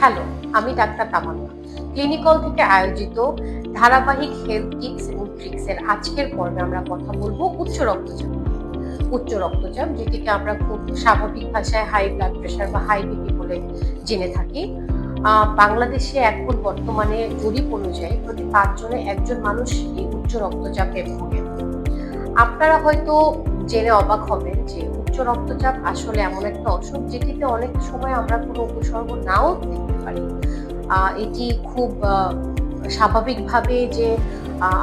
Hello, আমি doctor তামান্না। Clinical থেকে আয়োজিত ধারাবাহিক হেলথ টিপস এবং ট্রিক্সের আজকের পর্বে আমরা কথা বলবো উচ্চ রক্তচাপ। উচ্চ রক্তচাপ যেটিকে আমরা খুব স্বাভাবিক ভাষায় হাই ব্লাড প্রেশার বা হাই বিপি বলে জেনে থাকি। বাংলাদেশে এখন বর্তমানে জরিপ অনুযায়ী প্রতি 5 জনে একজন মানুষ এই উচ্চ রক্তচাপে ভোগে। আপনারা হয়তো জেনে অবাক হবেন যে উচ্চ রক্তচাপ আসলে এমন একটা অসুখ যেটিতে অনেক সময় আমরা কোনো উপসর্গ নাও দেখতে পারি। এটি খুব স্বাভাবিকভাবে যে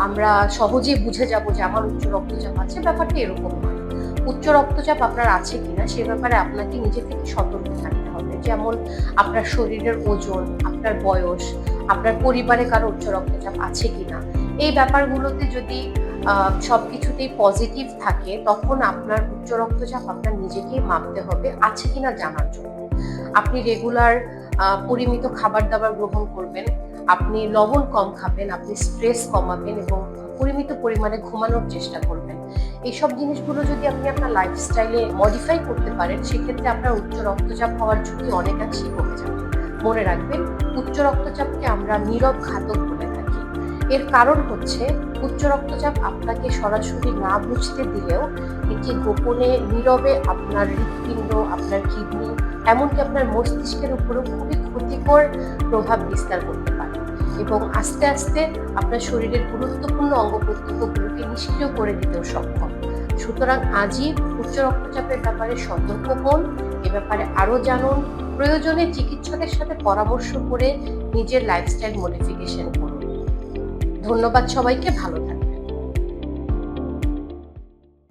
আমরা সহজে বুঝে যাব যে আমার উচ্চ রক্তচাপ আছে, ব্যাপারটা এরকম নয়। উচ্চ রক্তচাপ আপনার আছে কিনা সে ব্যাপারে আপনাকে নিজে থেকে সতর্ক থাকতে হবে। যেমন আপনার শরীরের ওজন, আপনার বয়স, আপনার পরিবারে কারো উচ্চ রক্তচাপ আছে কিনা, এই ব্যাপারগুলোতে যদি সবকিছুতেই পজিটিভ থাকে তখন আপনার উচ্চ রক্তচাপ আপনার নিজেকেই মাপতে হবে আছে কিনা জানার জন্য। আপনি রেগুলার পরিমিত খাবার দাবার গ্রহণ করবেন, আপনি লবণ কম খাবেন, আপনি স্ট্রেস কমাবেন এবং পরিমিত পরিমাণে ঘুমানোর চেষ্টা করবেন। এইসব জিনিসগুলো যদি আপনি আপনার লাইফস্টাইলে মডিফাই করতে পারেন সেক্ষেত্রে আপনার উচ্চ রক্তচাপ হওয়ার ঝুঁকি অনেকাংশেই কমে যাবে। মনে রাখবেন, উচ্চ রক্তচাপকে আমরা নীরব ঘাতক বলে থাকি। এর কারণ হচ্ছে উচ্চ রক্তচাপ আপনাকে সরাসরি না বুঝতে দিলেও এটি গোপনে নীরবে আপনার হৃৎপিণ্ড, আপনার কিডনি, এমনকি আপনার মস্তিষ্কের উপরও খুবই ক্ষতিকর প্রভাব বিস্তার করতে পারে এবং আস্তে আস্তে আপনার শরীরের গুরুত্বপূর্ণ অঙ্গ প্রত্যঙ্গগুলোকে নিষ্ক্রিয় করে দিতেও সক্ষম। সুতরাং আজই উচ্চ রক্তচাপের ব্যাপারে সতর্ক হন, এ ব্যাপারে আরও জানুন, প্রয়োজনে চিকিৎসকের সাথে পরামর্শ করে নিজের লাইফস্টাইল মডিফিকেশন করুন। ধন্যবাদ সবাইকে, ভালো থাকুন।